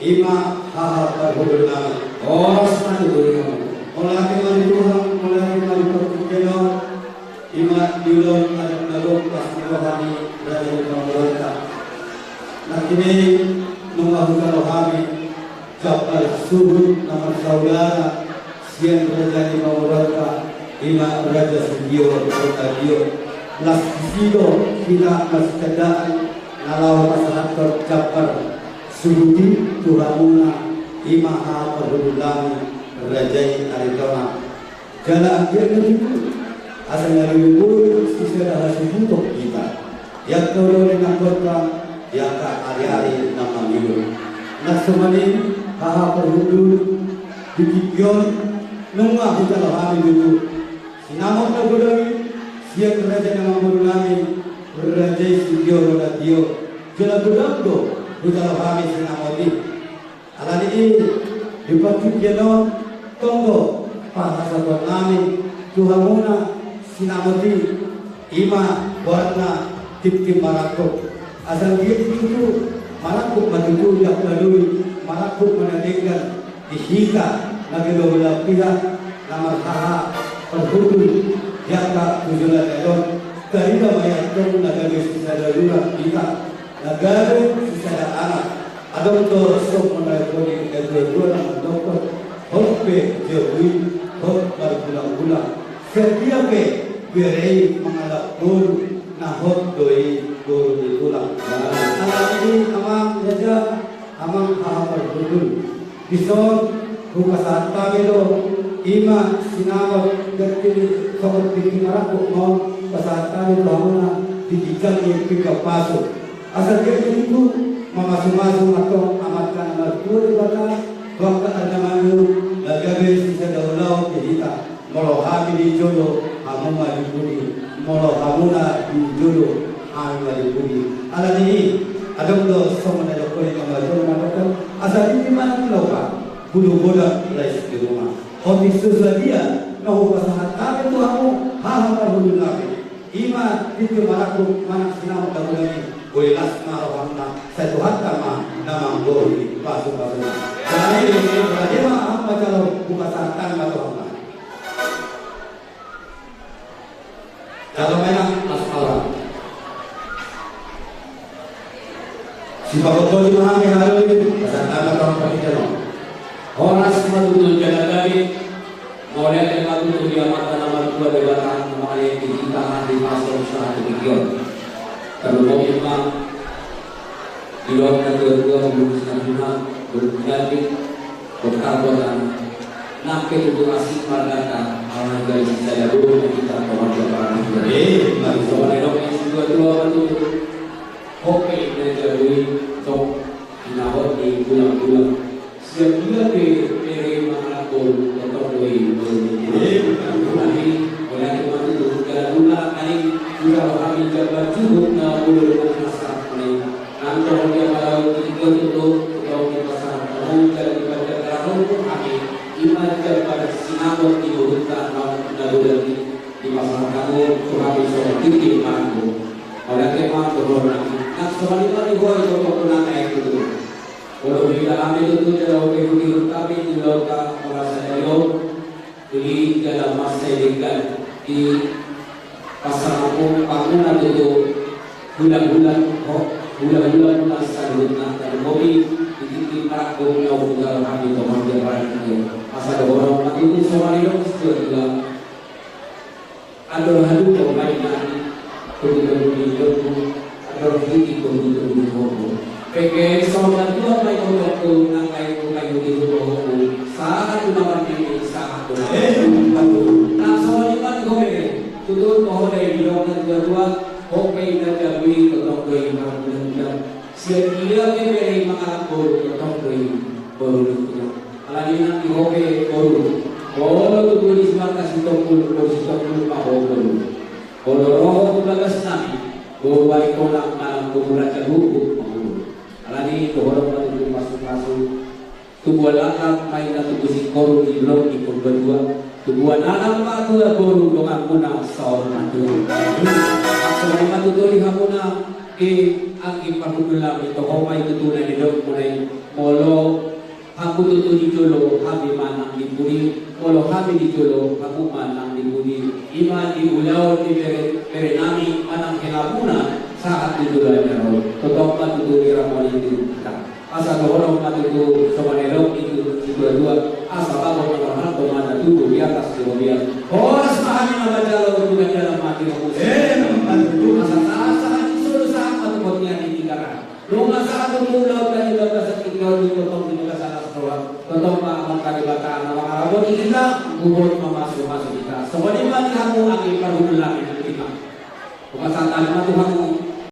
ima hal perhubungan oras maju mulai dari Tuhan mulai dari perkembangan ima dilon ada nalog pas rohani dari pemerintah nakini mengahukan rohani kapal suhu nama saudara siang terjadi pemerintah ima raja studio kota Dio las sido kita maskedaan nalau masalah tercapar suruhi Tuhanuna imaha perhubungan rajai aritona jala akhir itu asal dari bulu sisa dah untuk kita yang tolong dengan kota yang tak hari-hari nama milu nak semani haha perhubungan dikikion nunggu kita lahami dulu sinamok na gudami siya kerajaan ng Mamurunami, Rajay Studio Radio, jala gudamdo, budala kami sinamodi. Alani di pagkikyanon, tonggo, pahasaton namin, Tuhan muna, sinamodi, ima, warna, tip-tip marakok. Asal dia itu, marakok matutuyak lalui, marakok manaligan, dihika, nagilawala pihak, namarhaha, perhubungan, jaka tujuan elon karena banyak orang negara secara luar kita negara secara anak ada untuk semua negara negara luar dokter hope jauhi hope berbulan-bulan setiap berai mengalap guru nah hope doi guru diulang anak ini amam jaja amam hafal betul bisor bukan kami lo ima sinama terkini kalau bikin aku mau pasal kami bangunan digital yang kita pasuk asal dia itu masuk-masuk atau amatkan amat dua bata waktu ada malu lagi bisa daulau kita molo kami di jodoh kamu maju budi molo kamu na di jodoh kami maju budi ala ini ada untuk semua ada kali kamu jodoh mengatakan asal ini mana pulau bulu bodak lagi di rumah Hobi sesuatu kau pasangan kami tu kamu hal perhubungan kami ima itu maraku mana sinau dalam ini boleh lasma rohana satu hatta ma nama gori pasu jadi ini apa kalau buka santan atau apa kalau banyak masalah si bapak tu dimana hari ini santan atau apa kita orang semua tujuh jalan dari mulai dari waktu itu dia mata nama dua debatan mengenai kita di masa usaha demikian. Kalau mau memang di luar kedua memutuskan guna berjanji berkabar nampak itu asik marga orang dari saya dulu kita kawan kawan ini. Mari soal elok yang dua itu oke dari untuk dinawar di bulan-bulan. Setiap bulan di manapun atau di nanti oleh teman itu kalau kali sudah kami jabat cukup na boleh masak ini nanti dia malah tiga itu atau di pasar umum kalau dibaca kalau kami ibadah pada sinabot di hutan dan di pasar kamu kami soal tinggi manapun oleh teman berhormat nak soal itu boleh untuk naik itu. Kalau di dalam itu jauh lebih kami di lautan merasa jauh di dalam masa dekat di pasar maupun bangunan itu bulan-bulan masa depan dan mobil di Maraku jauh dalam kami teman jalan itu masa orang itu semua itu juga ada hal permainan kemudian ada kemudian Peke soal dua baik untuk nangkai bukan itu bohong. Saat tunawan ini sangat berbahaya. Nah soal ini kau tutur bohong dari bilangan kedua, oke dan jadi ketong dari bulan. Siapa dia dari mengaku ketong dari baru. Alani nanti oke baru. Kalau tu di semarkas itu pun baru. Kalau roh bagas nami, baru baik orang malam kumurakan hukum. Alani orang itu masuk tubuhan anak main atau tubuh koru di blok di berdua tubuhan anak matu koru dengan muna saur matu. Asal matu tu lihat muna ang ipagkukulang ito kung may tutunan nito mulai molo haku tutuni jolo habi manang diburi molo habi di jolo haku manang diburi iman di ulaw di berenami manang helabunan saat didulan nero totok matuturi ramon itu kita asa dorong matutu somanero itu dua-dua asa bago orang tomana tutu di atas di mobil horas mahami na bajalo untuk dalam mati matutu asa Lunga sa atong mulaw na ilang sa ikaw dito itong dinula sa nasroa. Totoo pa ang kalibataan ng mga Arabo. Ikita, bubot mamasok-masok kita. So, wali man mo ang iparulang ng kita. Kung masatan mo